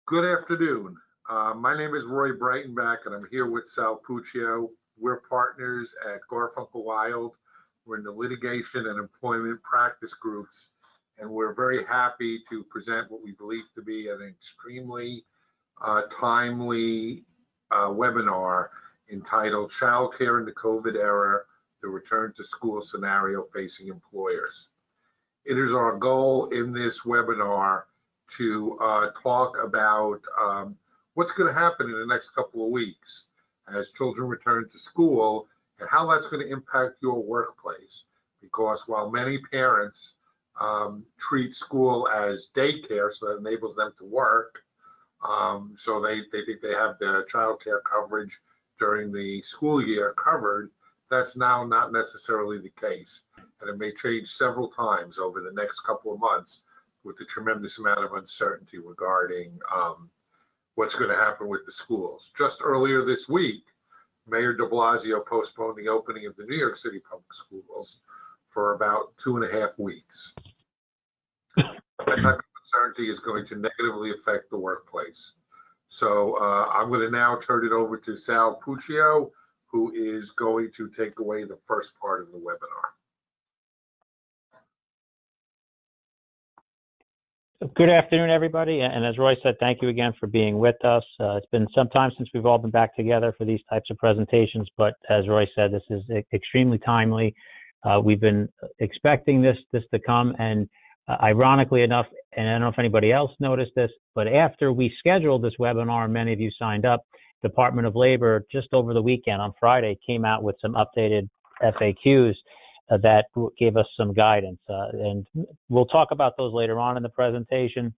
Good afternoon. My name is Roy Breitenbach, and I'm here with Sal Puccio. We're partners at Garfunkel Wild. We're in the litigation and employment practice groups, and we're very happy to present what we believe to be an extremely timely webinar entitled Childcare in the COVID Era, the Return to School Scenario Facing Employers. It is our goal in this webinar to talk about what's going to happen in the next couple of weeks as children return to school and how that's going to impact your workplace. Because while many parents treat school as daycare, so that enables them to work, so they think they have the child care coverage during the school year covered, that's now not necessarily the case. And it may change several times over the next couple of months with the tremendous amount of uncertainty regarding what's going to happen with the schools. Just earlier this week, Mayor de Blasio postponed the opening of the New York City public schools for about 2.5 weeks. That type of uncertainty is going to negatively affect the workplace. So I'm going to now turn it over to Sal Puccio, who is going to take away the first part of the webinar. Good afternoon, everybody. And as Roy said, thank you again for being with us. It's been some time since we've all been back together for these types of presentations, but as Roy said, this is extremely timely. We've been expecting this to come, and ironically enough, and I don't know if anybody else noticed this, but after we scheduled this webinar, many of you signed up, Department of Labor just over the weekend on Friday came out with some updated FAQs that gave us some guidance, and we'll talk about those later on in the presentation.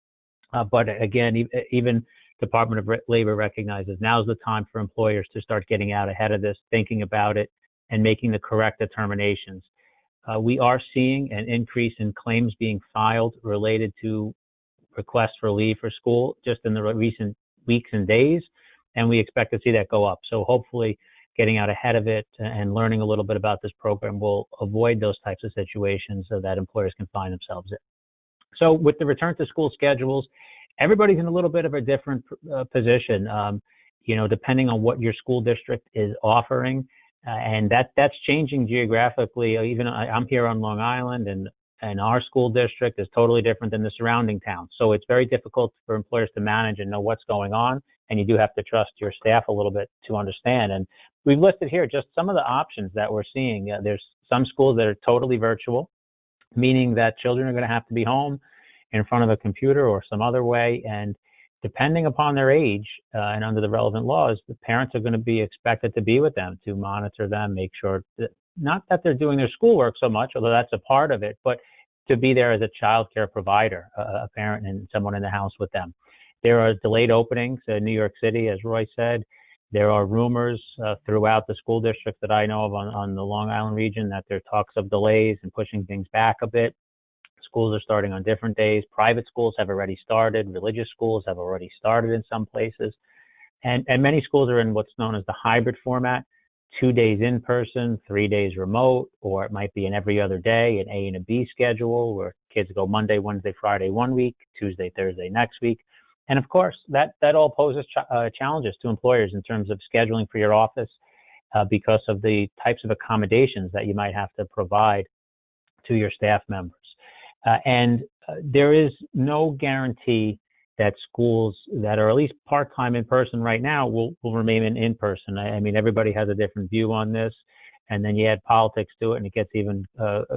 But again, even Department of Labor recognizes now's the time for employers to start getting out ahead of this, thinking about it, and making the correct determinations. We are seeing an increase in claims being filed related to requests for leave for school just in the recent weeks and days, and we expect to see that go up. So hopefully, getting out ahead of it and learning a little bit about this program will avoid those types of situations so that employers can find themselves in. So with the return to school schedules, everybody's in a little bit of a different position, depending on what your school district is offering. And that's changing geographically. Even I'm here on Long Island, and our school district is totally different than the surrounding towns. So it's very difficult for employers to manage and know what's going on. And you do have to trust your staff a little bit to understand. And we've listed here just some of the options that we're seeing. There's some schools that are totally virtual, meaning that children are going to have to be home in front of a computer or some other way. And depending upon their age and under the relevant laws, the parents are going to be expected to be with them, to monitor them, make sure that, not that they're doing their schoolwork so much, although that's a part of it, but to be there as a child care provider, a parent and someone in the house with them. There are delayed openings in New York City, as Roy said. There are rumors throughout the school districts that I know of on the Long Island region that there are talks of delays and pushing things back a bit. Schools are starting on different days. Private schools have already started. Religious schools have already started in some places. And many schools are in what's known as the hybrid format, 2 days in person, 3 days remote, or it might be an every other day, an A and a B schedule where kids go Monday, Wednesday, Friday 1 week, Tuesday, Thursday next week. And of course, that all poses challenges to employers in terms of scheduling for your office because of the types of accommodations that you might have to provide to your staff members. And there is no guarantee that schools that are at least part-time in person right now will remain in person. I mean, everybody has a different view on this. And then you add politics to it and it gets even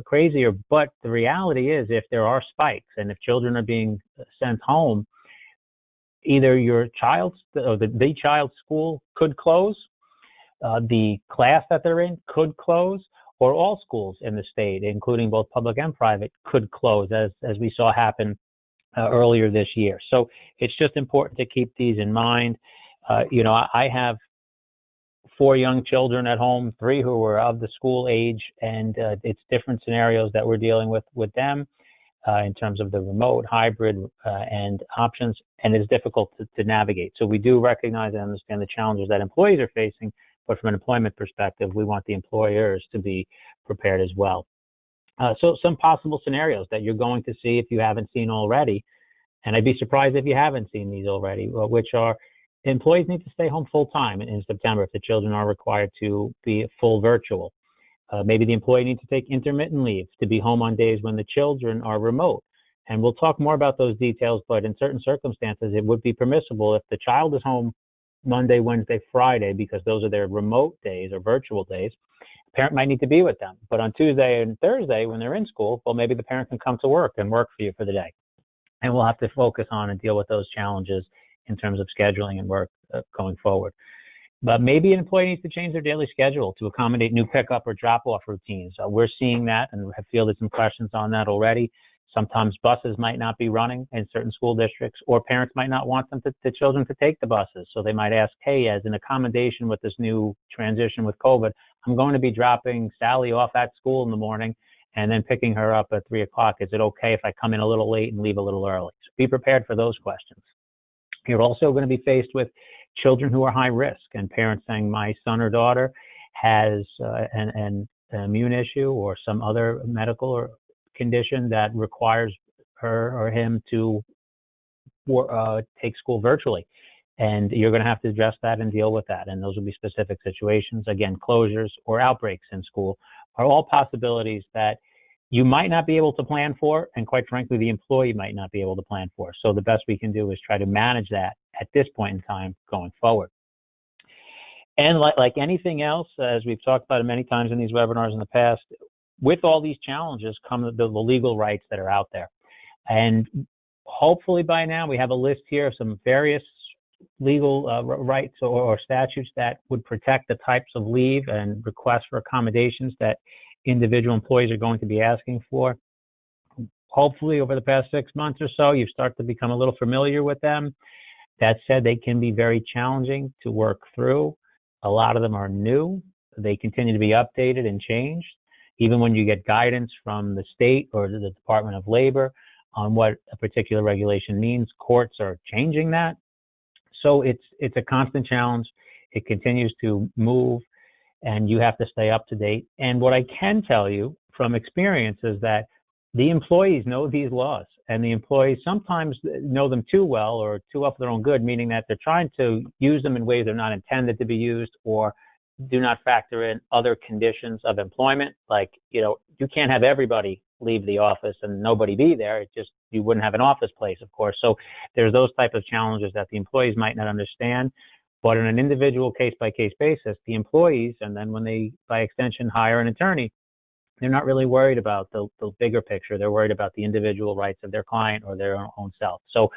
crazier. But the reality is, if there are spikes and if children are being sent home, either your child's or the child's school could close, the class that they're in could close, or all schools in the state, including both public and private, could close, as we saw happen earlier this year. So it's just important to keep these in mind. I have 4 young children at home, 3 who were of the school age, and it's different scenarios that we're dealing with them. In terms of the remote, hybrid, and options, and it's difficult to navigate. So we do recognize and understand the challenges that employees are facing, but from an employment perspective, we want the employers to be prepared as well. So some possible scenarios that you're going to see if you haven't seen already And I'd be surprised if you haven't seen these already, which are employees need to stay home full time in September if the children are required to be full virtual. Maybe the employee needs to take intermittent leave to be home on days when the children are remote. And we'll talk more about those details, but in certain circumstances, it would be permissible if the child is home Monday, Wednesday, Friday, because those are their remote days or virtual days. The parent might need to be with them. But on Tuesday and Thursday, when they're in school, well, maybe the parent can come to work and work for you for the day. And we'll have to focus on and deal with those challenges in terms of scheduling and work going forward. But maybe an employee needs to change their daily schedule to accommodate new pickup or drop-off routines. We're seeing that and have fielded some questions on that already. Sometimes buses might not be running in certain school districts, or parents might not want the children to take the buses. So they might ask, hey, as an accommodation with this new transition with COVID, I'm going to be dropping Sally off at school in the morning and then picking her up at 3 o'clock. Is it okay if I come in a little late and leave a little early? So be prepared for those questions. You're also going to be faced with children who are high risk and parents saying my son or daughter has an immune issue or some other medical or condition that requires her or him to take school virtually. And you're going to have to address that and deal with that. And those will be specific situations. Again, closures or outbreaks in school are all possibilities that you might not be able to plan for, and quite frankly, the employee might not be able to plan for. So the best we can do is try to manage that at this point in time going forward. And like anything else, as we've talked about it many times in these webinars in the past, with all these challenges come the legal rights that are out there. And hopefully by now we have a list here of some various legal rights or statutes that would protect the types of leave and requests for accommodations that individual employees are going to be asking for. Hopefully over the past 6 months or so, you've started to become a little familiar with them. That said, they can be very challenging to work through. A lot of them are new. They continue to be updated and changed. Even when you get guidance from the state or the Department of Labor on what a particular regulation means, courts are changing that. So it's a constant challenge. It continues to move, and you have to stay up to date. And what I can tell you from experience is that the employees know these laws, and the employees sometimes know them too well or too well for their own good, meaning that they're trying to use them in ways they're not intended to be used, or do not factor in other conditions of employment. Like, you can't have everybody leave the office and nobody be there. It just, you wouldn't have an office place, of course. So there's those type of challenges that the employees might not understand. But on an individual case-by-case basis, the employees, and then when they, by extension, hire an attorney, they're not really worried about the bigger picture. They're worried about the individual rights of their client or their own self. So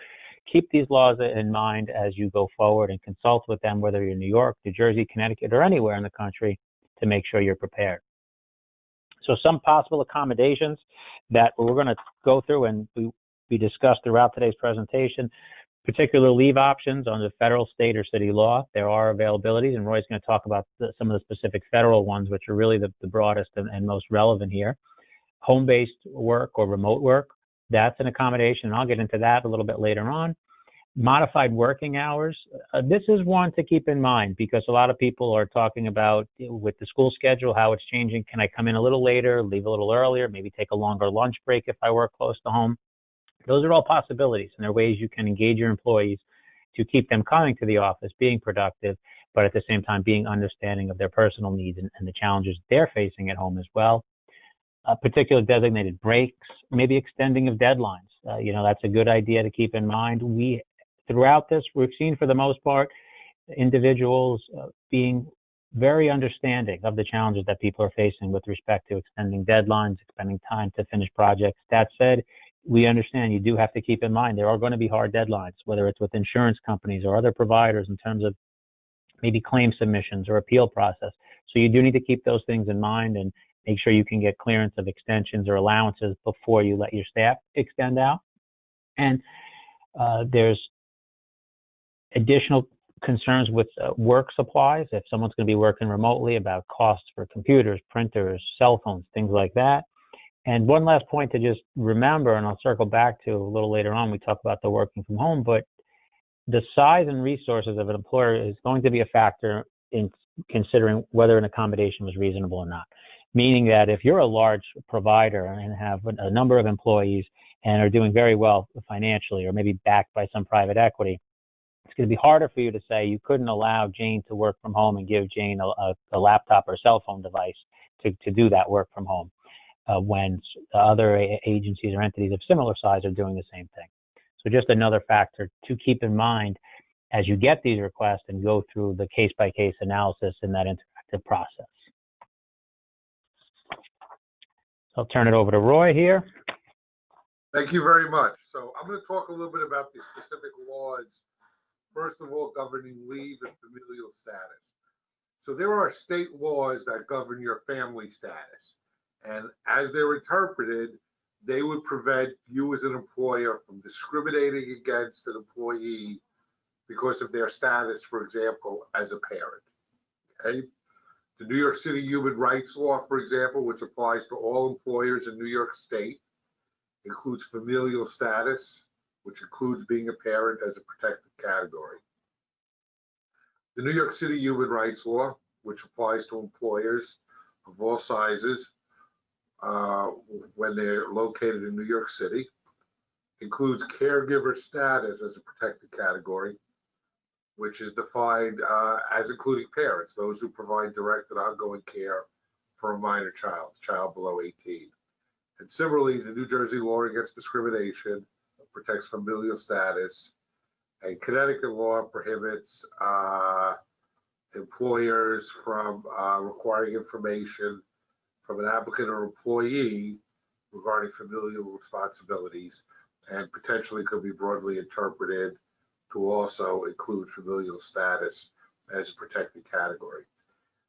keep these laws in mind as you go forward and consult with them, whether you're in New York, New Jersey, Connecticut, or anywhere in the country, to make sure you're prepared. So some possible accommodations that we're going to go through and we discussed throughout today's presentation. Particular leave options under federal, state, or city law. There are availabilities, and Roy's going to talk about some of the specific federal ones, which are really the broadest and most relevant here. Home-based work or remote work, that's an accommodation, and I'll get into that a little bit later on. Modified working hours. This is one to keep in mind because a lot of people are talking about with the school schedule, how it's changing. Can I come in a little later, leave a little earlier, maybe take a longer lunch break if I work close to home? Those are all possibilities, and there are ways you can engage your employees to keep them coming to the office, being productive, but at the same time being understanding of their personal needs and the challenges they're facing at home as well. Particular designated breaks, maybe extending of deadlines. That's a good idea to keep in mind. Throughout this, we've seen for the most part, individuals being very understanding of the challenges that people are facing with respect to extending deadlines, spending time to finish projects. That said, we understand you do have to keep in mind there are going to be hard deadlines, whether it's with insurance companies or other providers in terms of maybe claim submissions or appeal process. So you do need to keep those things in mind and make sure you can get clearance of extensions or allowances before you let your staff extend out. And there's additional concerns with work supplies. If someone's going to be working remotely, about costs for computers, printers, cell phones, things like that. And one last point to just remember, and I'll circle back to a little later on, we talk about the working from home, but the size and resources of an employer is going to be a factor in considering whether an accommodation was reasonable or not. Meaning that if you're a large provider and have a number of employees and are doing very well financially, or maybe backed by some private equity, it's going to be harder for you to say you couldn't allow Jane to work from home and give Jane a laptop or cell phone device to do that work from home when other agencies or entities of similar size are doing the same thing. So just another factor to keep in mind as you get these requests and go through the case-by-case analysis in that interactive process. So I'll turn it over to Roy here. Thank you very much. So I'm going to talk a little bit about the specific laws, first of all, governing leave and familial status. So there are state laws that govern your family status. And as they're interpreted, they would prevent you as an employer from discriminating against an employee because of their status, for example, as a parent. Okay? The New York City Human Rights Law, for example, which applies to all employers in New York State, includes familial status, which includes being a parent as a protected category. The New York City Human Rights Law, which applies to employers of all sizes when they're located in New York City, includes caregiver status as a protected category, which is defined as including parents, those who provide direct and ongoing care for a minor child below 18. And similarly, the New Jersey law against discrimination protects familial status, and Connecticut law prohibits employers from requiring information from an applicant or employee regarding familial responsibilities, and potentially could be broadly interpreted to also include familial status as a protected category.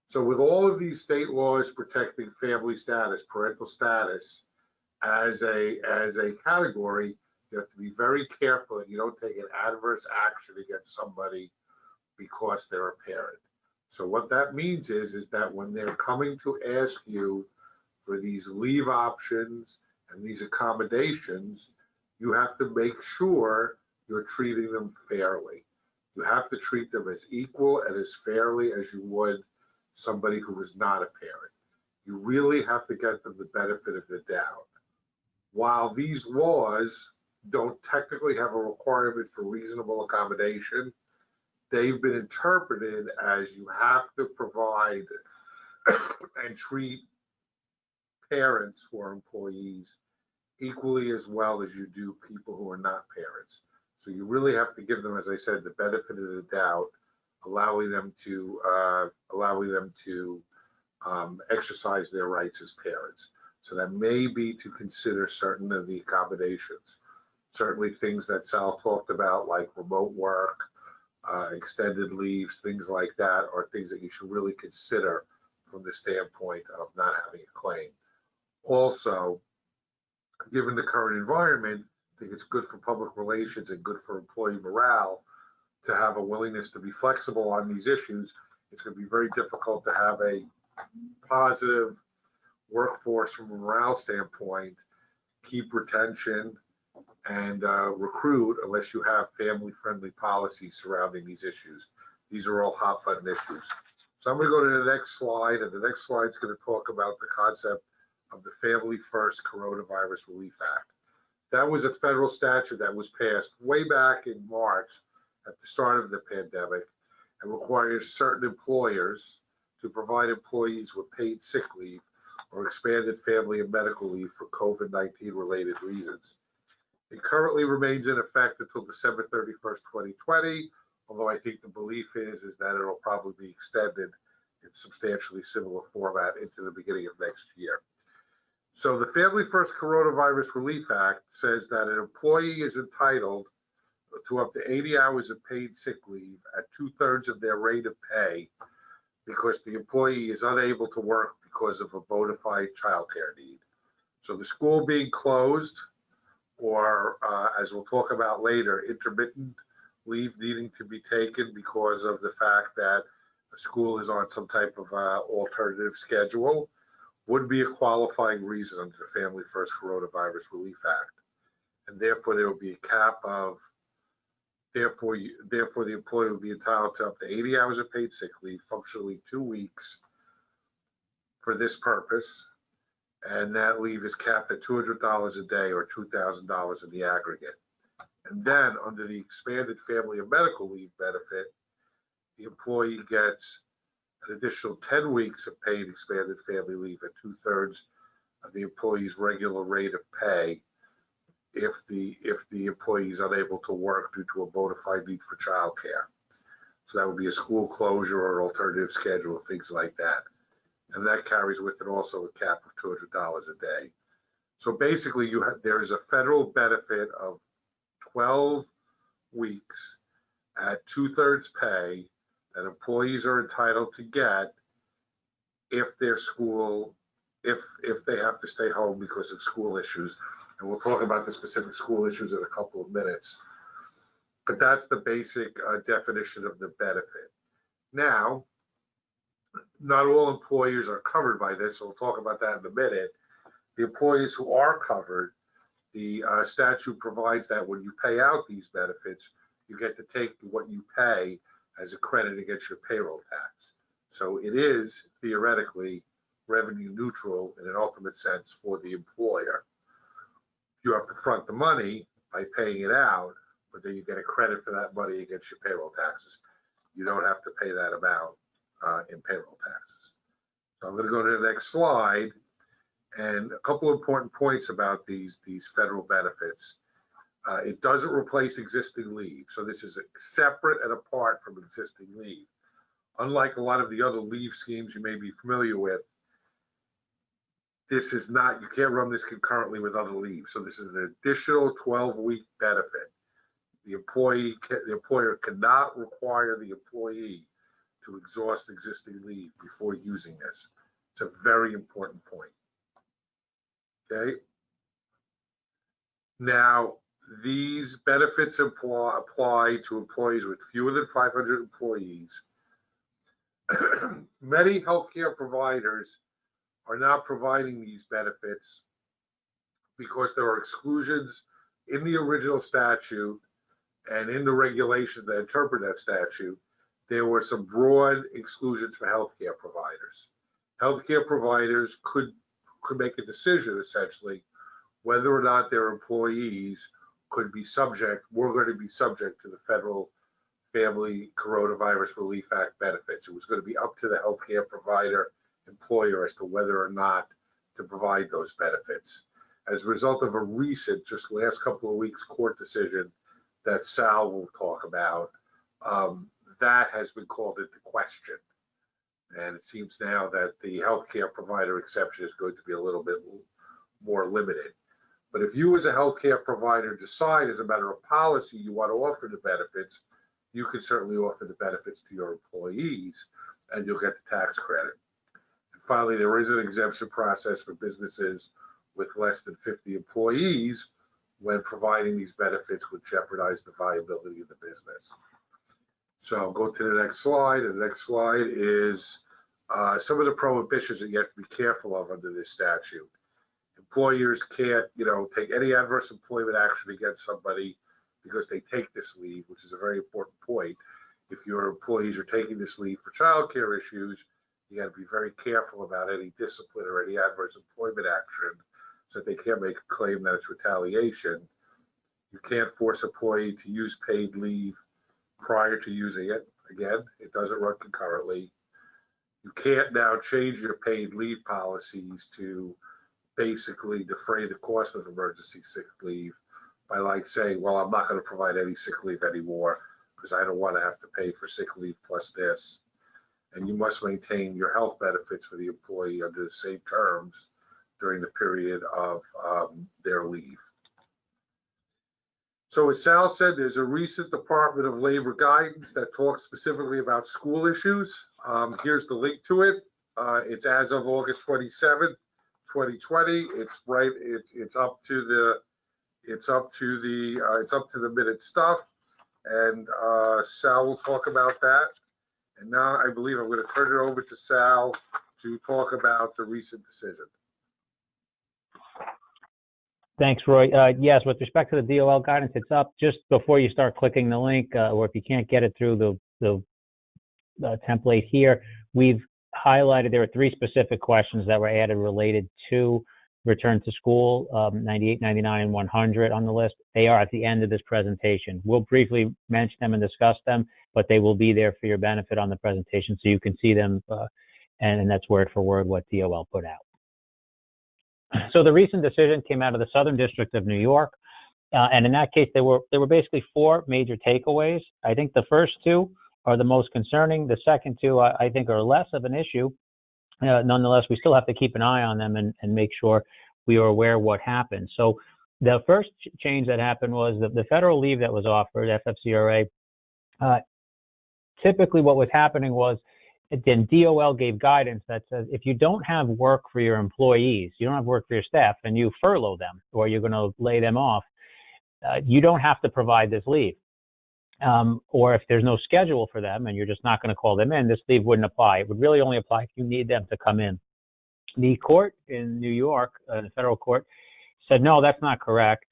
So with all of these state laws protecting family status, parental status as a category, you have to be very careful that you don't take an adverse action against somebody because they're a parent. So what that means is that when they're coming to ask you for these leave options and these accommodations, you have to make sure you're treating them fairly. You have to treat them as equal and as fairly as you would somebody who is not a parent. You really have to get them the benefit of the doubt. While these laws don't technically have a requirement for reasonable accommodation, they've been interpreted as you have to provide and treat parents who are employees equally as well as you do people who are not parents. So you really have to give them, as I said, the benefit of the doubt, allowing them to exercise their rights as parents. So that may be to consider certain of the accommodations. Certainly things that Sal talked about, like remote work, extended leaves, things like that, are things that you should really consider from the standpoint of not having a claim. Also, given the current environment, I think it's good for public relations and good for employee morale to have a willingness to be flexible on these issues. It's going to be very difficult to have a positive workforce from a morale standpoint, keep retention, and recruit unless you have family-friendly policies surrounding these issues. These are all hot button issues. So I'm going to go to the next slide, and the next slide is going to talk about the concept of the Family First Coronavirus Relief Act. That was a federal statute that was passed way back in March at the start of the pandemic and requires certain employers to provide employees with paid sick leave or expanded family and medical leave for COVID-19 related reasons. It currently remains in effect until December 31st, 2020, although I think the belief is that it'll probably be extended in substantially similar format into the beginning of next year. So the Family First Coronavirus Relief Act says that an employee is entitled to up to 80 hours of paid sick leave at 2/3 of their rate of pay because the employee is unable to work because of a bona fide childcare need. So the school being closed, or as we'll talk about later, intermittent leave needing to be taken because of the fact that the school is on some type of alternative schedule, would be a qualifying reason under the Family First Coronavirus Relief Act. And therefore there will be a cap of, therefore the employee will be entitled to up to 80 hours of paid sick leave, functionally 2 weeks for this purpose. and that leave is capped at $200 a day or $2,000 in the aggregate. And then under the expanded family and medical leave benefit, the employee gets an additional 10 weeks of paid expanded family leave at 2/3 of the employee's regular rate of pay if the employee is unable to work due to a bona fide need for childcare. So that would be a school closure or alternative schedule, things like that. And that carries with it also a cap of $200 a day. So basically, there is a federal benefit of 12 weeks at 2/3 pay that employees are entitled to get if their school, if they have to stay home because of school issues. And we'll talk about the specific school issues in a couple of minutes. But that's the basic definition of the benefit. Now, not all employers are covered by this, so we'll talk about that in a minute. The employees who are covered, the statute provides that when you pay out these benefits, you get to take what you pay as a credit against your payroll tax. So it is theoretically revenue neutral in an ultimate sense for the employer. You have to front the money by paying it out, but then you get a credit for that money against your payroll taxes. You don't have to pay that amount in payroll taxes. So I'm going to go to the next slide, and a couple of important points about these federal benefits. It doesn't replace existing leave, so this is separate and apart from existing leave. Unlike a lot of the other leave schemes you may be familiar with, this is not, you can't run this concurrently with other leave. So this is an additional 12-week benefit. The employer cannot require the employee to exhaust existing leave before using this. It's a very important point. Okay. Now, these benefits apply to employees with fewer than 500 employees. Many healthcare providers are not providing these benefits because there are exclusions in the original statute and in the regulations that interpret that statute. There were some broad exclusions for healthcare providers. Healthcare providers could make a decision essentially whether or not their employees were going to be subject to the federal Family Coronavirus Relief Act benefits. It was going to be up to the healthcare provider employer as to whether or not to provide those benefits. As a result of a recent, just last couple of weeks, court decision that Sal will talk about, that has been called into question. And it seems now that the healthcare provider exception is going to be a little bit more limited. But if you as a healthcare provider decide as a matter of policy you want to offer the benefits, you can certainly offer the benefits to your employees and you'll get the tax credit. And finally, there is an exemption process for businesses with less than 50 employees when providing these benefits would jeopardize the viability of the business. So I'll go to the next slide, and the next slide is some of the prohibitions that you have to be careful of under this statute. Employers can't, take any adverse employment action against somebody because they take this leave, which is a very important point. If your employees are taking this leave for childcare issues, you got to be very careful about any discipline or any adverse employment action so that they can't make a claim that it's retaliation. You can't force an employee to use paid leave prior to using it. Again, it doesn't run concurrently. You can't now change your paid leave policies to basically defray the cost of emergency sick leave by saying, well, I'm not going to provide any sick leave anymore because I don't want to have to pay for sick leave plus this. And you must maintain your health benefits for the employee under the same terms during the period of their leave. So as Sal said, there's a recent Department of Labor guidance that talks specifically about school issues. Here's the link to it. It's as of August 27th, 2020. It's up to the minute stuff, and Sal will talk about that. And now I believe I'm going to turn it over to Sal to talk about the recent decision. Thanks, Roy. Yes, with respect to the DOL guidance, it's up just before you start clicking the link, or if you can't get it through the template here. We've highlighted there are 3 specific questions that were added related to return to school, 98, 99, and 100 on the list. They are at the end of this presentation. We'll briefly mention them and discuss them, but they will be there for your benefit on the presentation so you can see them, and that's word for word what DOL put out. So the recent decision came out of the Southern District of New York, and in that case, there were basically four major takeaways. I think the first two are the most concerning. The second two, I think, are less of an issue. Nonetheless, we still have to keep an eye on them and make sure we are aware of what happened. So the first change that happened was the federal leave that was offered, FFCRA. Typically what was happening was, then DOL gave guidance that says if you don't have work for your employees, you don't have work for your staff, and you furlough them or you're going to lay them off, you don't have to provide this leave. Or if there's no schedule for them and you're just not going to call them in, this leave wouldn't apply. It would really only apply if you need them to come in. The court in New York, the federal court, said, no, that's not correct.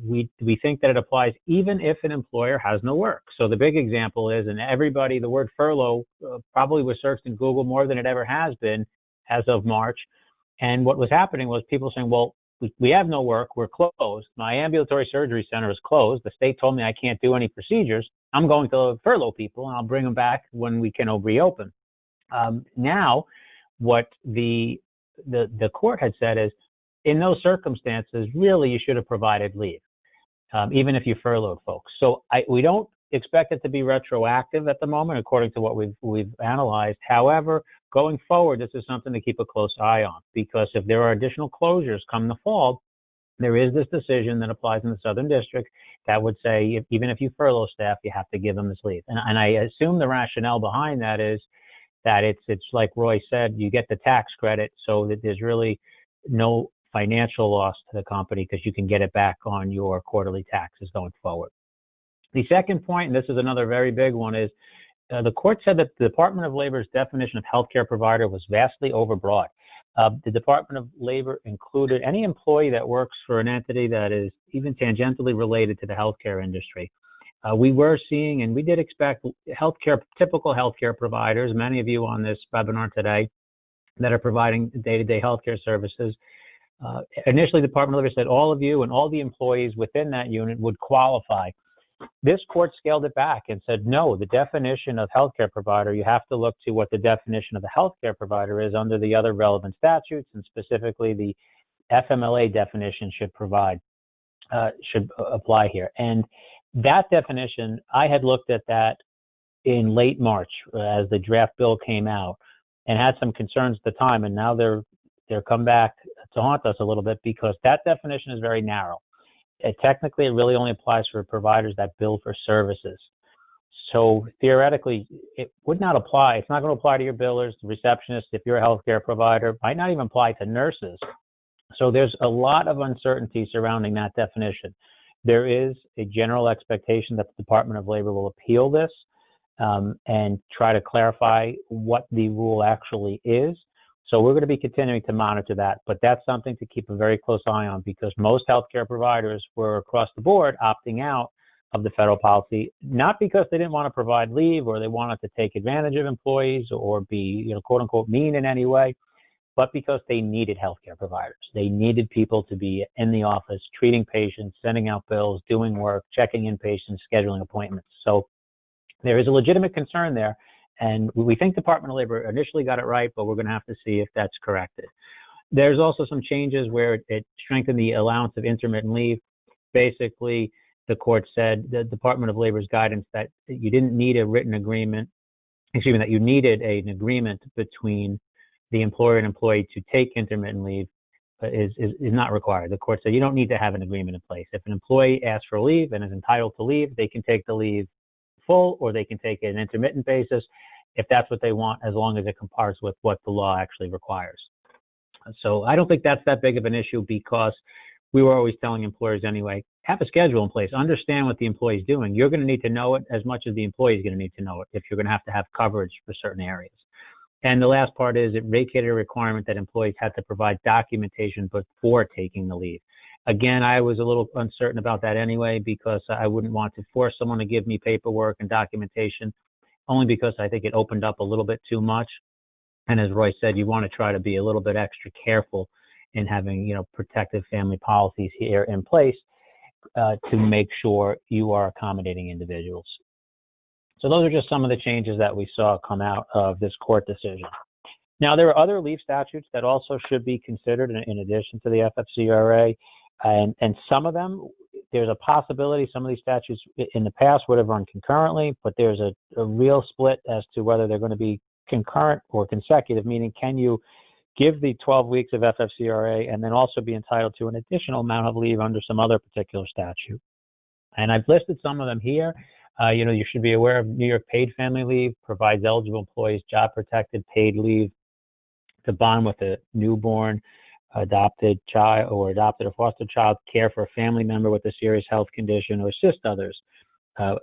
We think that it applies even if an employer has no work. So the big example is, and everybody, the word furlough probably was searched in Google more than it ever has been as of March. And what was happening was people saying, well, we have no work, we're closed. My ambulatory surgery center is closed. The state told me I can't do any procedures. I'm going to furlough people and I'll bring them back when we can reopen. Now, what the court had said is, in those circumstances, really you should have provided leave, even if you furloughed folks. So we don't expect it to be retroactive at the moment, according to what we've analyzed. However, going forward, this is something to keep a close eye on, because if there are additional closures come the fall, there is this decision that applies in the Southern District that would say, even if you furlough staff, you have to give them this leave. And I assume the rationale behind that is that it's like Roy said, you get the tax credit so that there's really no financial loss to the company because you can get it back on your quarterly taxes going forward. The second point, and this is another very big one, is the court said that the Department of Labor's definition of healthcare provider was vastly overbroad. The Department of Labor included any employee that works for an entity that is even tangentially related to the healthcare industry. We were seeing, and we did expect, typical healthcare providers, many of you on this webinar today, that are providing day-to-day healthcare services. Initially, the Department of Labor said all of you and all the employees within that unit would qualify. This court scaled it back and said, no, the definition of healthcare provider, you have to look to what the definition of the healthcare provider is under the other relevant statutes, and specifically the FMLA definition should apply here. And that definition, I had looked at that in late March as the draft bill came out and had some concerns at the time, and now they're come back to haunt us a little bit because that definition is very narrow. Technically, it really only applies for providers that bill for services. So theoretically, it would not apply. It's not going to apply to your billers, the receptionists, if you're a healthcare provider. It might not even apply to nurses. So there's a lot of uncertainty surrounding that definition. There is a general expectation that the Department of Labor will appeal this and try to clarify what the rule actually is. So we're going to be continuing to monitor that, but that's something to keep a very close eye on because most healthcare providers were across the board opting out of the federal policy, not because they didn't want to provide leave or they wanted to take advantage of employees or be, quote unquote, mean in any way, but because they needed healthcare providers. They needed people to be in the office, treating patients, sending out bills, doing work, checking in patients, scheduling appointments. So there is a legitimate concern there. And we think Department of Labor initially got it right, but we're going to have to see if that's corrected. There's also some changes where it strengthened the allowance of intermittent leave. Basically, the court said the Department of Labor's guidance that you didn't need a written agreement, that you needed an agreement between the employer and employee to take intermittent leave is not required. The court said you don't need to have an agreement in place. If an employee asks for leave and is entitled to leave, they can take the leave full or they can take an intermittent basis if that's what they want, as long as it comports with what the law actually requires. So I don't think that's that big of an issue because we were always telling employers anyway, have a schedule in place, understand what the employee is doing. You're going to need to know it as much as the employee is going to need to know it if you're going to have coverage for certain areas. And the last part is it vacated a requirement that employees had to provide documentation before taking the leave. Again, I was a little uncertain about that anyway because I wouldn't want to force someone to give me paperwork and documentation, only because I think it opened up a little bit too much. And as Roy said, you want to try to be a little bit extra careful in having, protective family policies here in place to make sure you are accommodating individuals. So those are just some of the changes that we saw come out of this court decision. Now, there are other leave statutes that also should be considered in addition to the FFCRA, and some of them, there's a possibility some of these statutes in the past would have run concurrently, but there's a real split as to whether they're going to be concurrent or consecutive, meaning can you give the 12 weeks of FFCRA and then also be entitled to an additional amount of leave under some other particular statute. And I've listed some of them here. You should be aware of New York Paid Family Leave provides eligible employees job-protected paid leave to bond with a newborn, adopted child, or adopted or foster child, care for a family member with a serious health condition, or assist others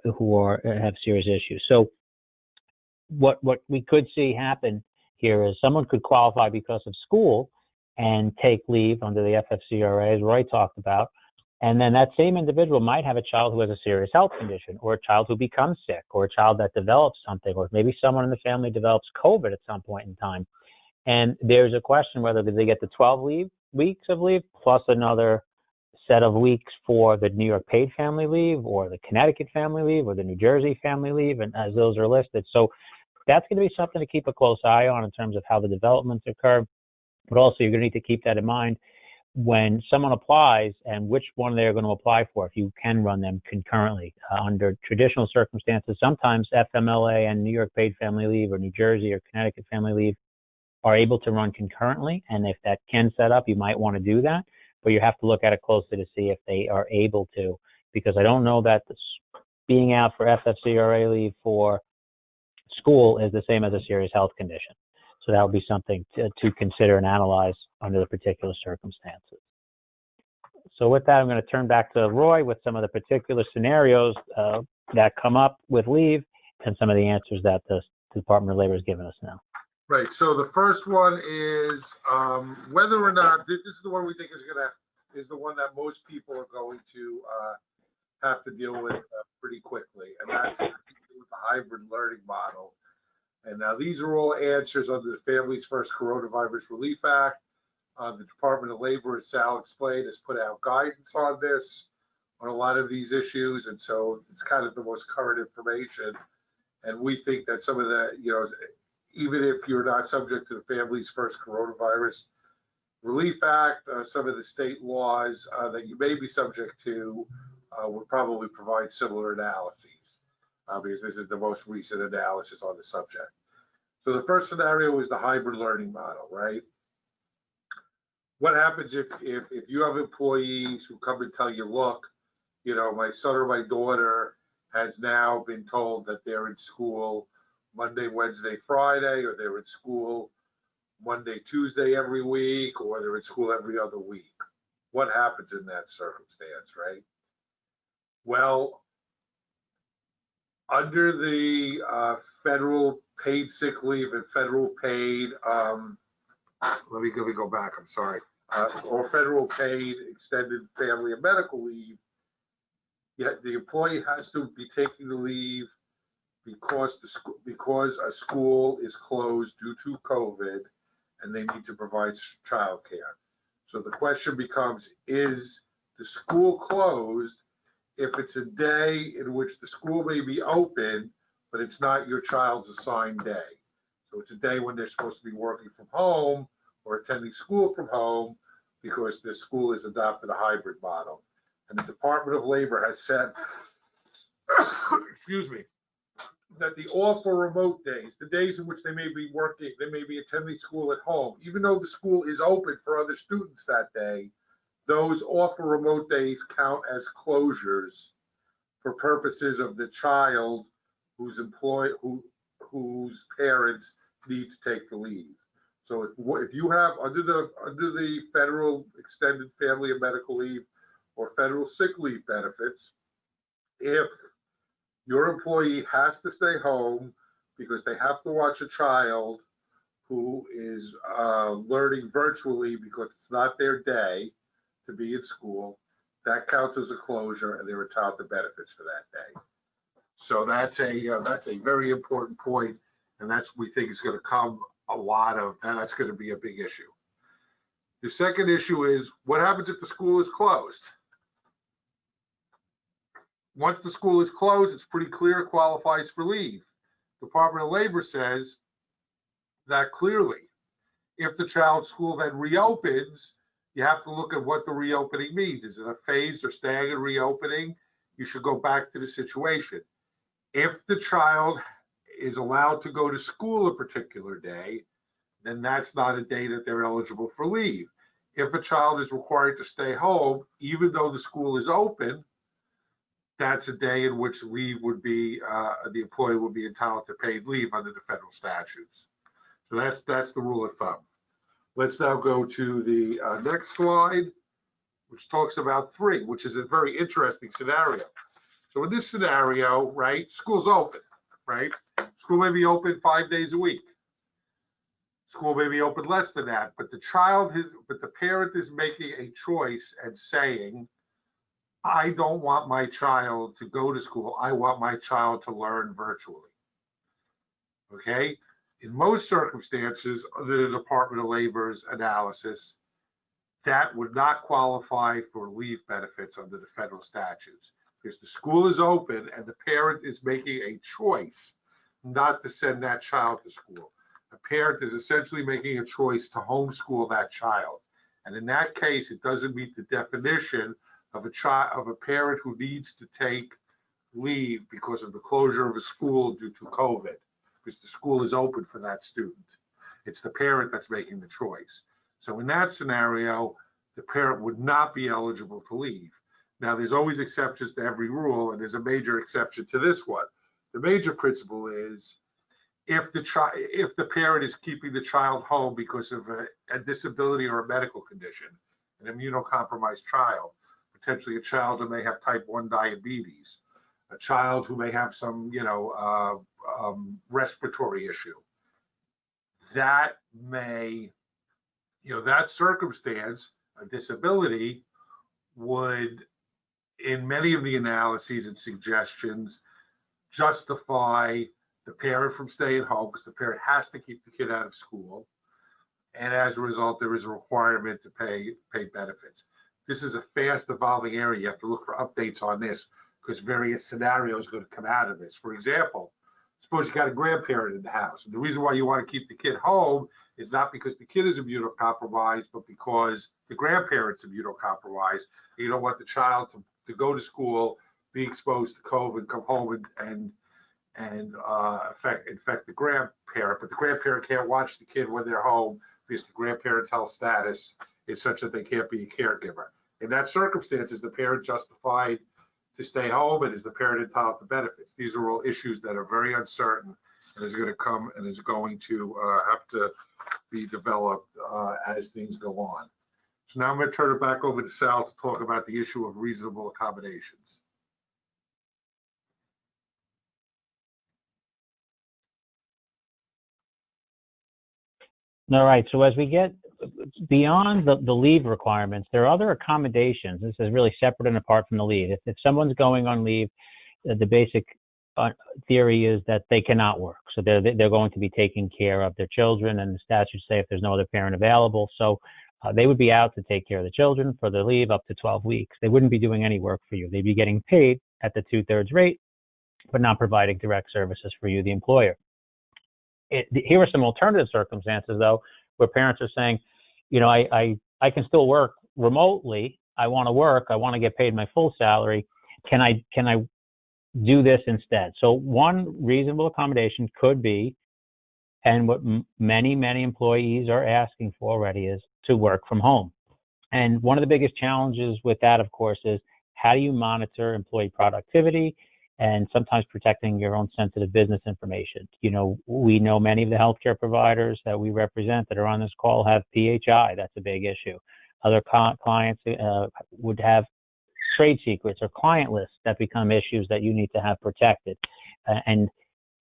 who have serious issues. So what we could see happen here is someone could qualify because of school and take leave under the FFCRA, as Roy talked about, and then that same individual might have a child who has a serious health condition, or a child who becomes sick, or a child that develops something, or maybe someone in the family develops COVID at some point in time. And there's a question whether they get the 12 weeks of leave plus another set of weeks for the New York Paid Family Leave, or the Connecticut Family Leave, or the New Jersey Family Leave, and as those are listed. So that's going to be something to keep a close eye on in terms of how the developments occur. But also, you're going to need to keep that in mind when someone applies and which one they're going to apply for, if you can run them concurrently. Under traditional circumstances, sometimes FMLA and New York Paid Family Leave, or New Jersey or Connecticut Family Leave, are able to run concurrently, and if that can set up, you might want to do that, but you have to look at it closely to see if they are able to, because I don't know that being out for FFCRA leave for school is the same as a serious health condition. So that would be something to consider and analyze under the particular circumstances. So with that, I'm going to turn back to Roy with some of the particular scenarios that come up with leave and some of the answers that the Department of Labor has given us now. Right. So the first one is whether or not this is the one we think is the one that most people are going to have to deal with pretty quickly, and that's the hybrid learning model. And now these are all answers under the Families First Coronavirus Relief Act. The Department of Labor, as Sal explained, has put out guidance on this, on a lot of these issues, and so it's kind of the most current information. And we think that some of the, even if you're not subject to the Families First Coronavirus Relief Act, some of the state laws that you may be subject to would probably provide similar analyses, because this is the most recent analysis on the subject. So the first scenario is the hybrid learning model, right? What happens if you have employees who come and tell you, look, my son or my daughter has now been told that they're in school Monday, Wednesday, Friday, or they're in school Monday, Tuesday every week, or they're in school every other week. What happens in that circumstance, right? Well, under the federal paid sick leave and federal paid, let me go back, I'm sorry, or federal paid extended family and medical leave, the employee has to be taking the leave because a school is closed due to COVID and they need to provide childcare. So the question becomes, is the school closed if it's a day in which the school may be open, but it's not your child's assigned day? So it's a day when they're supposed to be working from home or attending school from home because the school has adopted a hybrid model. And the Department of Labor has said, excuse me, that the off or remote days, the days in which they may be working, they may be attending school at home, even though the school is open for other students that day, those off or remote days count as closures for purposes of the child whose parents need to take the leave. So if you have under the federal extended family and medical leave or federal sick leave benefits, if your employee has to stay home because they have to watch a child who is learning virtually because it's not their day to be in school, that counts as a closure and they're entitled to benefits for that day. So that's a very important point, and we think is going to come a lot of, and that's going to be a big issue. The second issue is, what happens if the school is closed? Once the school is closed, it's pretty clear it qualifies for leave. Department of Labor says that clearly. If the child's school then reopens, you have to look at what the reopening means. Is it a phased or staggered reopening? You should go back to the situation. If the child is allowed to go to school a particular day, then that's not a day that they're eligible for leave. If a child is required to stay home, even though the school is open, that's a day in which leave would be, the employee would be entitled to paid leave under the federal statutes. So that's the rule of thumb. Let's now go to the next slide, which talks about 3, which is a very interesting scenario. So in this scenario, right, school's open, right? School may be open 5 days a week. School may be open less than that, but the parent is making a choice and saying, I don't want my child to go to school. I want my child to learn virtually. Okay? In most circumstances, under the Department of Labor's analysis, that would not qualify for leave benefits under the federal statutes, because the school is open and the parent is making a choice not to send that child to school. A parent is essentially making a choice to homeschool that child. And in that case, it doesn't meet the definition of a parent who needs to take leave because of the closure of a school due to COVID, because the school is open for that student. It's the parent that's making the choice. So in that scenario, the parent would not be eligible to leave. Now, there's always exceptions to every rule, and there's a major exception to this one. The major principle is if the parent is keeping the child home because of a disability or a medical condition, an immunocompromised child, potentially a child who may have type 1 diabetes, a child who may have some, respiratory issue, that may, that circumstance, a disability, would, in many of the analyses and suggestions, justify the parent from staying home, because the parent has to keep the kid out of school. And as a result, there is a requirement to pay benefits. This is a fast evolving area. You have to look for updates on this because various scenarios are going to come out of this. For example, suppose you got a grandparent in the house. And the reason why you want to keep the kid home is not because the kid is immunocompromised, but because the grandparent's immunocompromised. You don't want the child to go to school, be exposed to COVID, come home and infect the grandparent. But the grandparent can't watch the kid when they're home because the grandparent's health status is such that they can't be a caregiver. In that circumstance, is the parent justified to stay home, and is the parent entitled to benefits? These are all issues that are very uncertain and is going to come and is going to have to be developed as things go on. So now I'm going to turn it back over to Sal to talk about the issue of reasonable accommodations. All right, so as we get beyond the leave requirements, there are other accommodations. This is really separate and apart from the leave. If someone's going on leave, the basic theory is that they cannot work. So they're going to be taking care of their children, and the statutes say if there's no other parent available. So they would be out to take care of the children for their leave up to 12 weeks. They wouldn't be doing any work for you. They'd be getting paid at the 2/3 rate, but not providing direct services for you, the employer. Here are some alternative circumstances, though, where parents are saying, I can still work remotely. I want to work. I want to get paid my full salary. Can I do this instead? So one reasonable accommodation could be, and what many employees are asking for already, is to work from home. And one of the biggest challenges with that, of course, is how do you monitor employee productivity and sometimes protecting your own sensitive business information. We know many of the healthcare providers that we represent that are on this call have PHI. That's a big issue. Other clients would have trade secrets or client lists that become issues that you need to have protected. And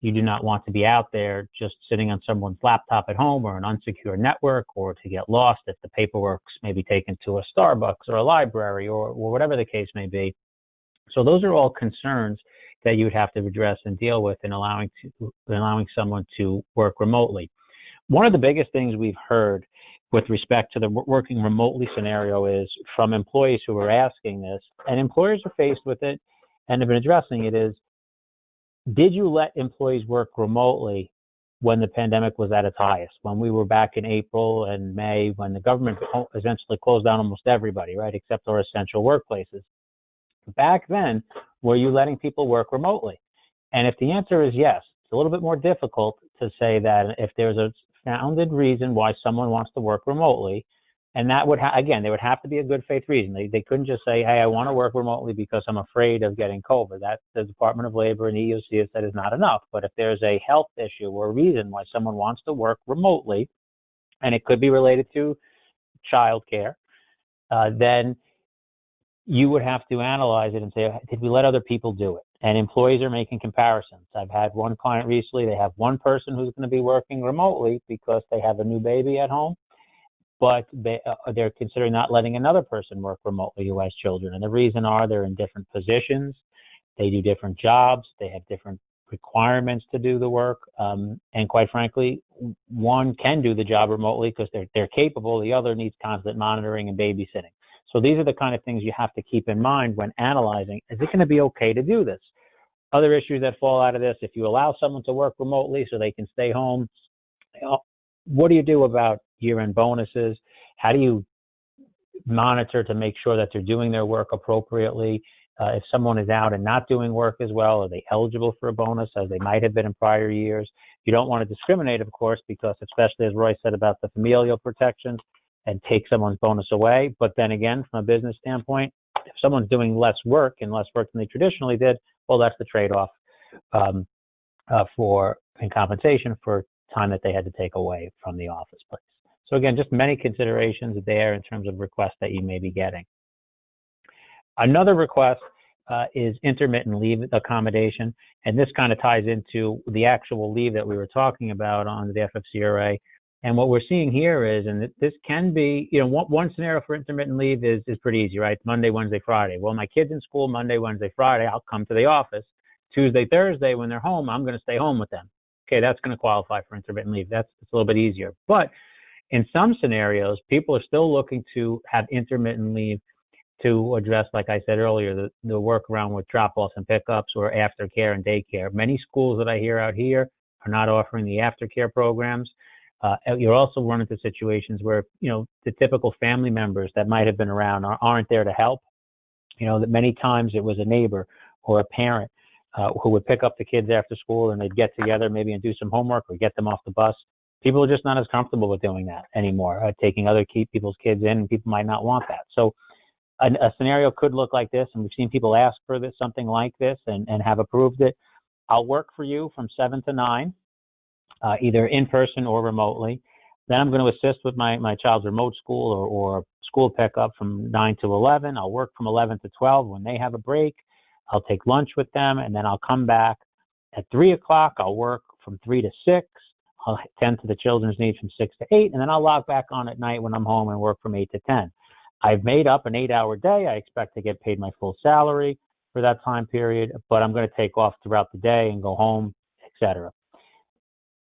you do not want to be out there just sitting on someone's laptop at home or an unsecure network, or to get lost if the paperwork's maybe taken to a Starbucks or a library or whatever the case may be. So those are all concerns that you would have to address and deal with in allowing someone to work remotely. One of the biggest things we've heard with respect to the working remotely scenario is from employees who are asking this, and employers are faced with it and have been addressing it, is did you let employees work remotely when the pandemic was at its highest, when we were back in April and May, when the government essentially closed down almost everybody, right, except our essential workplaces? Back then, were you letting people work remotely? And if the answer is yes, it's a little bit more difficult to say that if there's a founded reason why someone wants to work remotely, and that would, again, there would have to be a good faith reason. They couldn't just say, hey, I want to work remotely because I'm afraid of getting COVID. That the Department of Labor and EEOC has said is not enough. But if there's a health issue or a reason why someone wants to work remotely, and it could be related to childcare, then you would have to analyze it and say, did we let other people do it? And employees are making comparisons. I've had one client recently, they have one person who's going to be working remotely because they have a new baby at home, but they're considering not letting another person work remotely who has children. And the reason are they're in different positions, they do different jobs, they have different requirements to do the work, and quite frankly, one can do the job remotely because they're capable, the other needs constant monitoring and babysitting. So these are the kind of things you have to keep in mind when analyzing, is it going to be okay to do this? Other issues that fall out of this, if you allow someone to work remotely so they can stay home, what do you do about year-end bonuses? How do you monitor to make sure that they're doing their work appropriately? If someone is out and not doing work as well, are they eligible for a bonus as they might have been in prior years? You don't want to discriminate, of course, because especially as Roy said about the familial protections, and take someone's bonus away. But then again, from a business standpoint, if someone's doing less work than they traditionally did, well, that's the trade-off in compensation for time that they had to take away from the office place. So again, just many considerations there in terms of requests that you may be getting. Another request is intermittent leave accommodation, and this kind of ties into the actual leave that we were talking about on the FFCRA. And what we're seeing here is, and this can be, one scenario for intermittent leave is pretty easy, right? Monday, Wednesday, Friday. Well, my kid's in school Monday, Wednesday, Friday. I'll come to the office. Tuesday, Thursday, when they're home, I'm going to stay home with them. Okay, that's going to qualify for intermittent leave. It's a little bit easier. But in some scenarios, people are still looking to have intermittent leave to address, like I said earlier, the workaround with drop-offs and pickups or aftercare and daycare. Many schools that I hear out here are not offering the aftercare programs. You're also run into situations where, the typical family members that might have been around aren't there to help. That many times it was a neighbor or a parent who would pick up the kids after school and they'd get together maybe and do some homework or get them off the bus. People are just not as comfortable with doing that anymore, taking other people's kids in, and people might not want that. So a scenario could look like this, and we've seen people ask for this, something like this, and have approved it. I'll work for you from 7 to 9. Either in person or remotely. Then I'm going to assist with my child's remote school or school pickup from 9 to 11. I'll work from 11 to 12 when they have a break. I'll take lunch with them, and then I'll come back at 3 o'clock. I'll work from 3 to 6. I'll tend to the children's needs from 6 to 8, and then I'll log back on at night when I'm home and work from 8 to 10. I've made up an 8-hour day. I expect to get paid my full salary for that time period, but I'm going to take off throughout the day and go home, etc.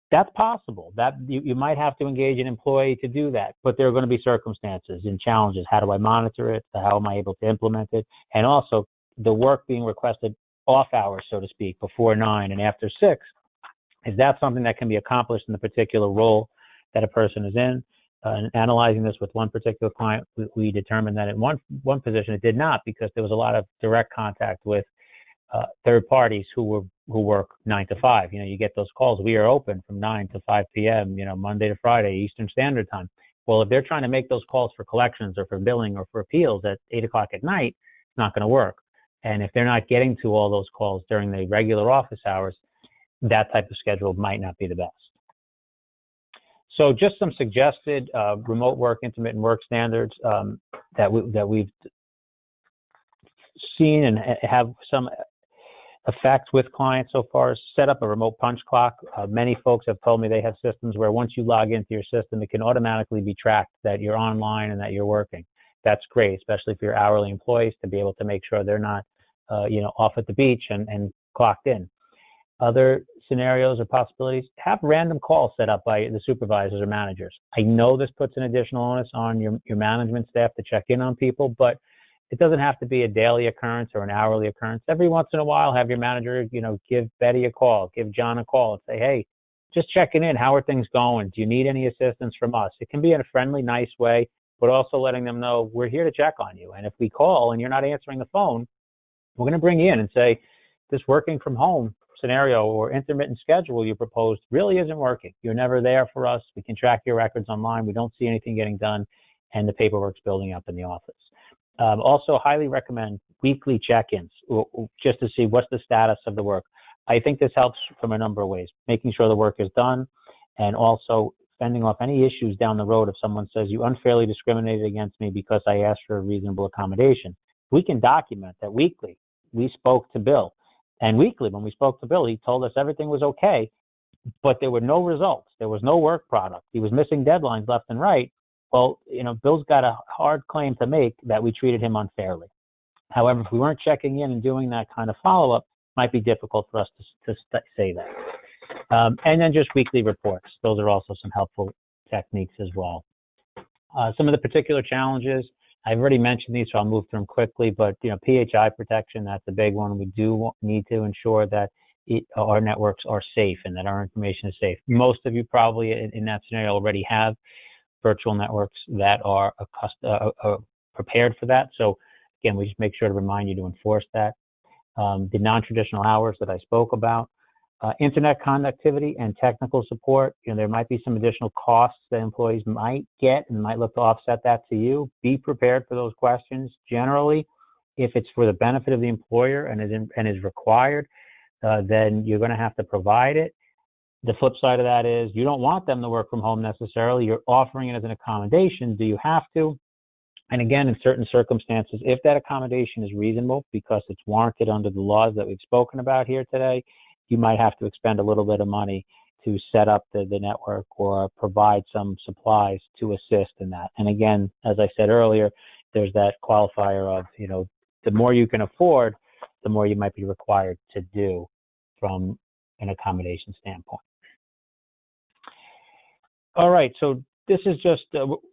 That's possible. That you might have to engage an employee to do that, but there are going to be circumstances and challenges. How do I monitor it? How am I able to implement it? And also the work being requested off hours, so to speak, before 9 and after 6. Is that something that can be accomplished in the particular role that a person is in? And analyzing this with one particular client, we determined that in one position it did not, because there was a lot of direct contact with third parties who work 9 to 5. You get those calls. We are open from 9 to 5 p.m. Monday to Friday, Eastern Standard Time. Well, if they're trying to make those calls for collections or for billing or for appeals at 8 o'clock at night, it's not going to work. And if they're not getting to all those calls during the regular office hours, that type of schedule might not be the best. So just some suggested remote work, intermittent work standards that we've seen and have some effect with clients so far. Is set up a remote punch clock. Many folks have told me they have systems where once you log into your system, it can automatically be tracked that you're online and that you're working. That's great, especially for your hourly employees, to be able to make sure they're not, off at the beach and clocked in. Other scenarios or possibilities, have random calls set up by the supervisors or managers. I know this puts an additional onus on your management staff to check in on people, but it doesn't have to be a daily occurrence or an hourly occurrence. Every once in a while, have your manager, give Betty a call, give John a call and say, hey, just checking in. How are things going? Do you need any assistance from us? It can be in a friendly, nice way, but also letting them know we're here to check on you. And if we call and you're not answering the phone, we're going to bring you in and say, this working from home scenario or intermittent schedule you proposed really isn't working. You're never there for us. We can track your records online. We don't see anything getting done, and the paperwork's building up in the office. Also, highly recommend weekly check-ins just to see what's the status of the work. I think this helps from a number of ways, making sure the work is done, and also fending off any issues down the road if someone says you unfairly discriminated against me because I asked for a reasonable accommodation. We can document that weekly. We spoke to Bill, and weekly when we spoke to Bill, he told us everything was okay, but there were no results. There was no work product. He was missing deadlines left and right. Well, Bill's got a hard claim to make that we treated him unfairly. However, if we weren't checking in and doing that kind of follow-up, it might be difficult for us to say that. And then just weekly reports. Those are also some helpful techniques as well. Some of the particular challenges, I've already mentioned these, so I'll move through them quickly, but PHI protection, that's a big one. We do need to ensure that our networks are safe and that our information is safe. Most of you probably in that scenario already have virtual networks that are prepared for that. So again, we just make sure to remind you to enforce that. The non-traditional hours that I spoke about, internet connectivity and technical support. There might be some additional costs that employees might get and might look to offset that to you. Be prepared for those questions. Generally, if it's for the benefit of the employer and is required, then you're going to have to provide it. The flip side of that is you don't want them to work from home necessarily. You're offering it as an accommodation. Do you have to? And again, in certain circumstances, if that accommodation is reasonable because it's warranted under the laws that we've spoken about here today, you might have to expend a little bit of money to set up the network or provide some supplies to assist in that. And again, as I said earlier, there's that qualifier of, the more you can afford, the more you might be required to do from an accommodation standpoint. All right, so this is just,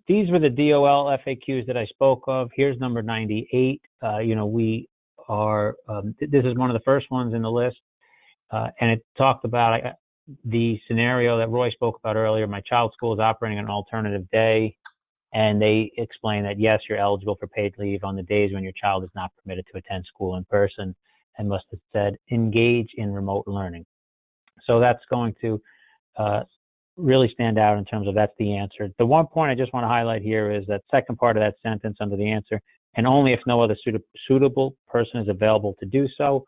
these were the DOL FAQs that I spoke of. Here's number 98. We are, this is one of the first ones in the list. And it talked about the scenario that Roy spoke about earlier. My child's school is operating on an alternative day. And they explain that, yes, you're eligible for paid leave on the days when your child is not permitted to attend school in person and must have said engage in remote learning. So that's going to really stand out in terms of that's the answer. The one point I just want to highlight here is that second part of that sentence under the answer, and only if no other suitable person is available to do so.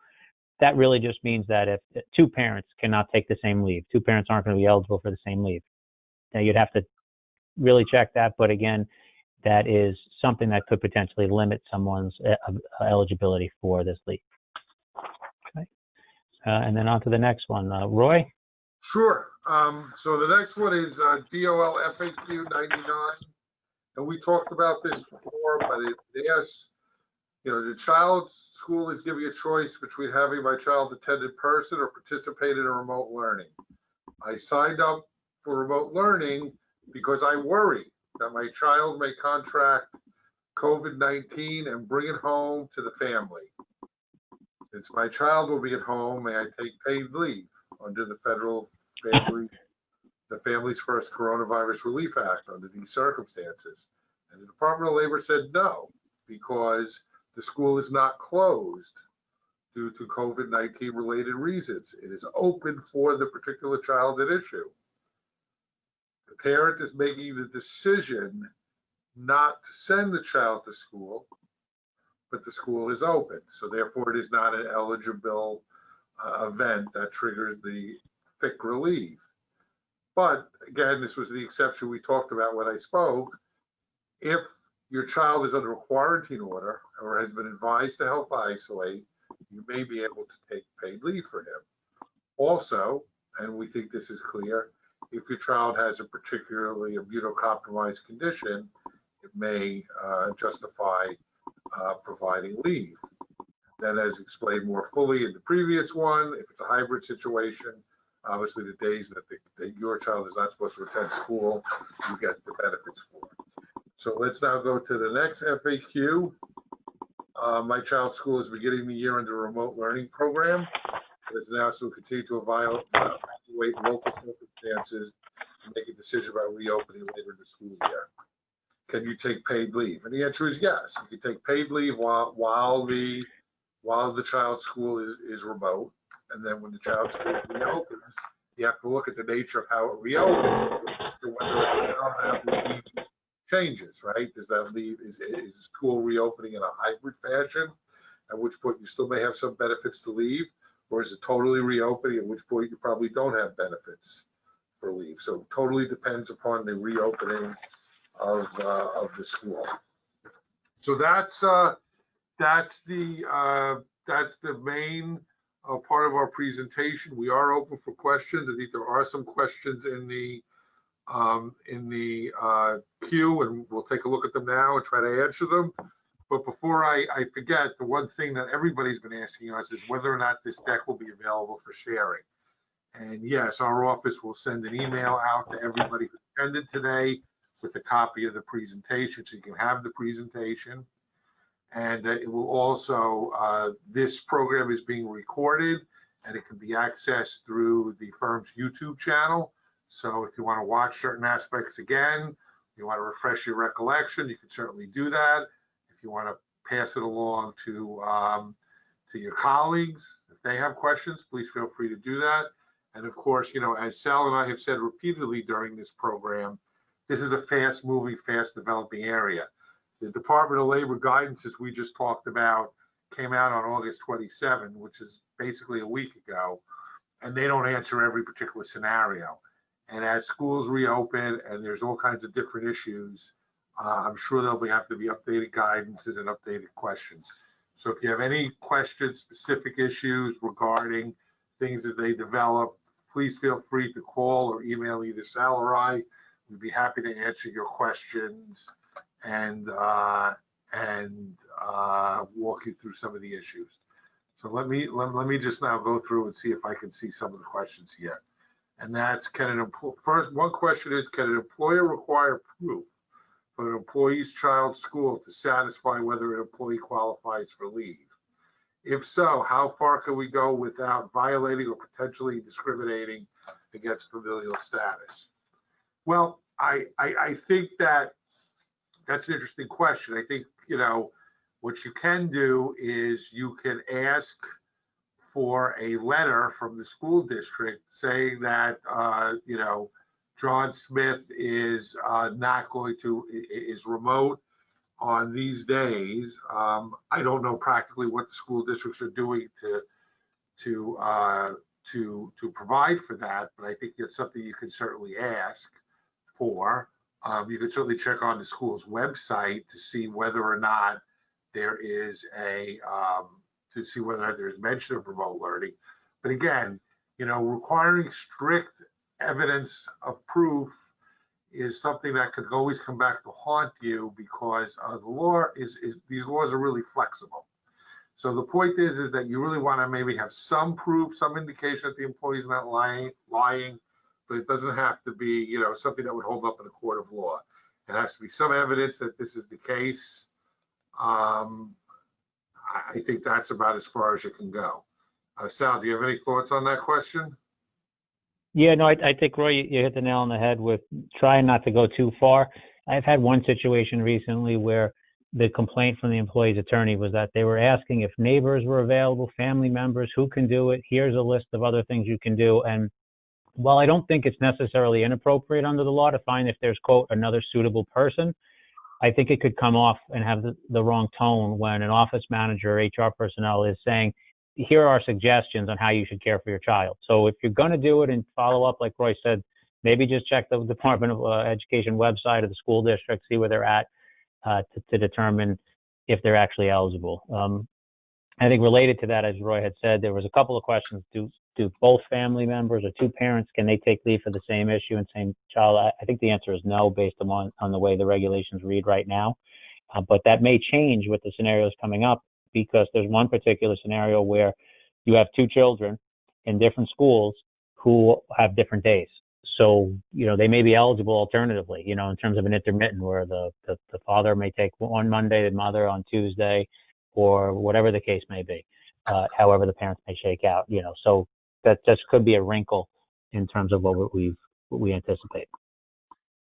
That really just means that if two parents cannot take the same leave, two parents aren't going to be eligible for the same leave. Now you'd have to really check that, but again, that is something that could potentially limit someone's eligibility for this leave. Okay, and then on to the next one, Roy. Sure. So the next one is DOL FAQ 99, and we talked about this before, but it asks, the child's school is giving a choice between having my child attend in person or participate in a remote learning. I signed up for remote learning because I worry that my child may contract COVID-19 and bring it home to the family. Since my child will be at home, may I take paid leave under the federal Families First Coronavirus Relief Act under these circumstances? And the Department of Labor said no, because the school is not closed due to COVID-19 related reasons. It is open for the particular child at issue. The parent is making the decision not to send the child to school, but the school is open. So therefore it is not an eligible event that triggers the FFCRA leave. But again, this was the exception we talked about when I spoke. If your child is under a quarantine order or has been advised to help isolate, you may be able to take paid leave for him. Also, and we think this is clear, if your child has a particularly immunocompromised condition, it may justify providing leave. Then, as explained more fully in the previous one, if it's a hybrid situation, Obviously, the days that your child is not supposed to attend school, you get the benefits for it. So let's now go to the next FAQ. My child's school is beginning the year under a remote learning program. It is now so continue to evaluate local circumstances and make a decision about reopening later in the school year. Can you take paid leave? And the answer is yes. You can take paid leave while the child's school is remote. And then when the child's school reopens, you have to look at the nature of how it reopens to whether that leave changes, right? Does that leave, is the school reopening in a hybrid fashion, at which point you still may have some benefits to leave, or is it totally reopening, at which point you probably don't have benefits for leave? So it totally depends upon the reopening of the school. So that's the main part of our presentation. We are open for questions. I think there are some questions in the queue, and we'll take a look at them now and try to answer them. But before I forget, the one thing that everybody's been asking us is whether or not this deck will be available for sharing. And yes, our office will send an email out to everybody who attended today with a copy of the presentation, so you can have the presentation. And it will also, this program is being recorded and it can be accessed through the firm's YouTube channel. So if you want to watch certain aspects again, you want to refresh your recollection, you can certainly do that. If you want to pass it along to your colleagues, if they have questions, please feel free to do that. And of course, you know, as Sal and I have said repeatedly during this program, this is a fast moving, fast developing area. The Department of Labor guidance, as we just talked about, came out on August 27, which is basically a week ago, and they don't answer every particular scenario. And as schools reopen and there's all kinds of different issues, I'm sure there'll have to be updated guidances and updated questions. So if you have any questions, specific issues regarding things as they develop, please feel free to call or email either Sal or I. We'd be happy to answer your questions and walk you through some of the issues. So let me just now go through and see if I can see some of the questions here. And that's, first one question is, can an employer require proof for an employee's child's school to satisfy whether an employee qualifies for leave? If so, how far can we go without violating or potentially discriminating against familial status? Well, I think that's an interesting question. I think, you know, what you can do is you can ask for a letter from the school district saying that, you know, John Smith is not going to, is remote on these days. I don't know practically what the school districts are doing to provide for that, but I think it's something you can certainly ask for. You can certainly check on the school's website to see whether or not there is to see whether or not there's mention of remote learning. But again, you know, requiring strict evidence of proof is something that could always come back to haunt you, because the law these laws are really flexible. So the point is that you really want to maybe have some proof, some indication that the employee is not lying, but it doesn't have to be, you know, something that would hold up in a court of law. It has to be some evidence that this is the case. I think that's about as far as you can go. Sal, do you have any thoughts on that question? Yeah, no, I think, Roy, you hit the nail on the head with trying not to go too far. I've had one situation recently where the complaint from the employee's attorney was that they were asking if neighbors were available, family members, who can do it. Here's a list of other things you can do. And while I don't think it's necessarily inappropriate under the law to find if there's, quote, another suitable person, I think it could come off and have the wrong tone when an office manager or HR personnel is saying, here are suggestions on how you should care for your child. So if you're going to do it and follow up, like Roy said, maybe just check the Department of Education website of the school district, see where they're at to determine if they're actually eligible. I think related to that, as Roy had said, there was a couple of questions. Do both family members or two parents, can they take leave for the same issue and same child? I think the answer is no, based on the way the regulations read right now. But that may change with the scenarios coming up, because there's one particular scenario where you have two children in different schools who have different days. So, they may be eligible alternatively, in terms of an intermittent where the father may take one Monday, the mother on Tuesday, or whatever the case may be, however the parents may shake out, so that just could be a wrinkle in terms of what we anticipate.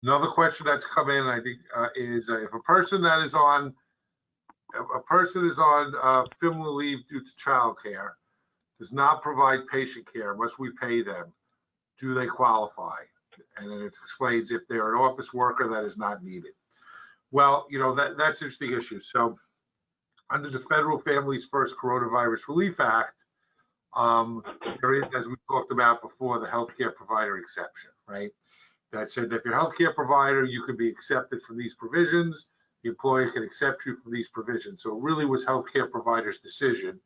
Another question that's come in, I think, is if a person is on familial leave due to childcare, does not provide patient care, must we pay them? Do they qualify? And then it explains if they're an office worker, that is not needed. Well, that's an interesting issue. So under the Federal Families First Coronavirus Relief Act, there is, as we talked about before, the healthcare provider exception, right? That said, if you're a healthcare provider, you can be accepted from these provisions. The employer can accept you from these provisions. So it really was healthcare providers' decision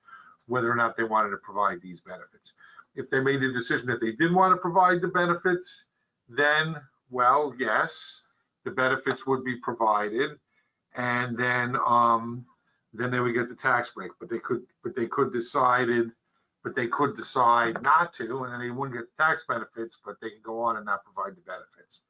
whether or not they wanted to provide these benefits. If they made the decision that they didn't want to provide the benefits, then, well, yes, the benefits would be provided, and then they would get the tax break. But they could decide not to, and then they wouldn't get the tax benefits, but they can go on and not provide the benefits.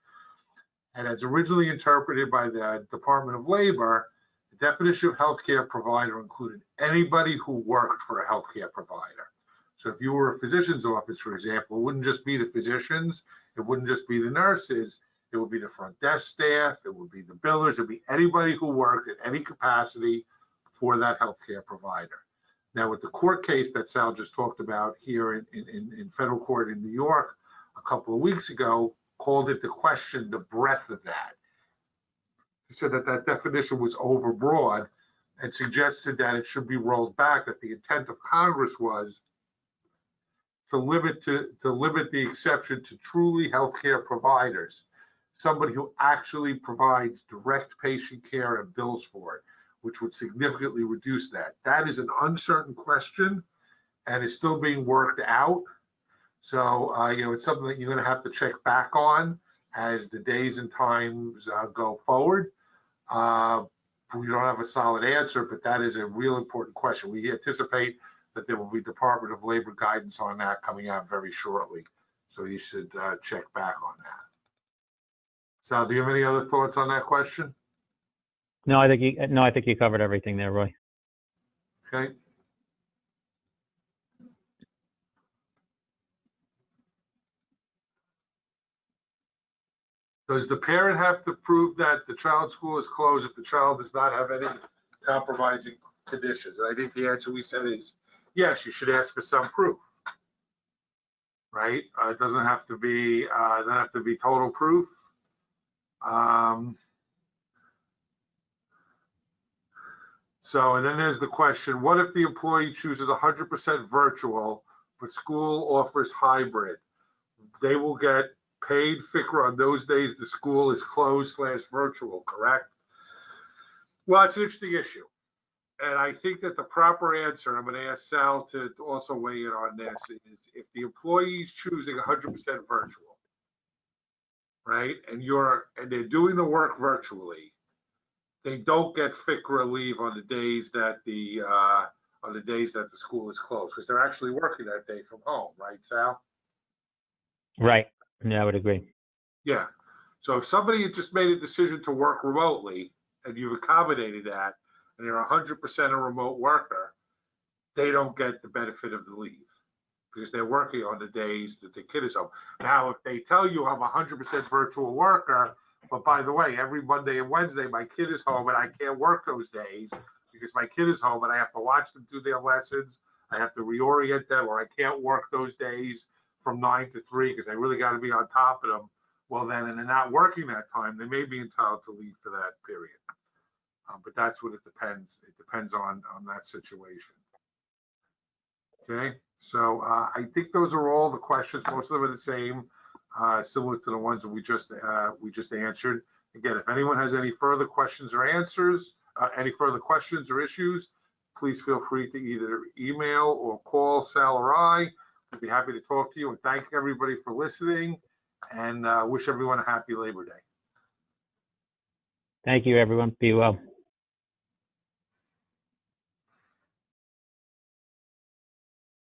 And as originally interpreted by the Department of Labor, the definition of healthcare provider included anybody who worked for a healthcare provider. So if you were a physician's office, for example, it wouldn't just be the physicians, it wouldn't just be the nurses, it would be the front desk staff, it would be the billers, it would be anybody who worked in any capacity for that healthcare provider. Now, with the court case that Sal just talked about here in federal court in New York a couple of weeks ago, called into question the breadth of that. He said that that definition was overbroad and suggested that it should be rolled back, that the intent of Congress was to limit the exception to truly healthcare providers, somebody who actually provides direct patient care and bills for it, which would significantly reduce that. That is an uncertain question and is still being worked out. So, it's something that you're going to have to check back on as the days and times go forward. We don't have a solid answer, but that is a real important question. We anticipate that there will be Department of Labor guidance on that coming out very shortly. So you should check back on that. Sal, do you have any other thoughts on that question? No, I think you covered everything there, Roy. Okay. Does the parent have to prove that the child's school is closed if the child does not have any compromising conditions? And I think the answer we said is yes, you should ask for some proof, right? It doesn't have to be total proof. So, and then there's the question, what if the employee chooses 100% virtual, but school offers hybrid? They will get paid FFCRA on those days the school is closed / virtual, correct? Well, it's an interesting issue. And I think that the proper answer, I'm going to ask Sal to also weigh in on this, is if the employee is choosing 100% virtual, right? And they're doing the work virtually, they don't get FFCRA leave on the days that the school is closed, because they're actually working that day from home, right, Sal? Right. Yeah, I would agree. Yeah. So if somebody had just made a decision to work remotely and you've accommodated that, and they're 100% a remote worker, they don't get the benefit of the leave because they're working on the days that the kid is home. Now, if they tell you I'm 100% virtual worker, but by the way, every Monday and Wednesday, my kid is home and I can't work those days because my kid is home and I have to watch them do their lessons, I have to reorient them, or I can't work those days from 9 to 3 because I really got to be on top of them. Well, then, and they're not working that time, they may be entitled to leave for that period. But that's what it depends. It depends on that situation. Okay, so I think those are all the questions. Most of them are the same, similar to the ones that we just answered. Again, if anyone has any further questions or answers, any further questions or issues, please feel free to either email or call Sal or I. We'd be happy to talk to you, and thank everybody for listening, and wish everyone a happy Labor Day. Thank you, everyone. Be well.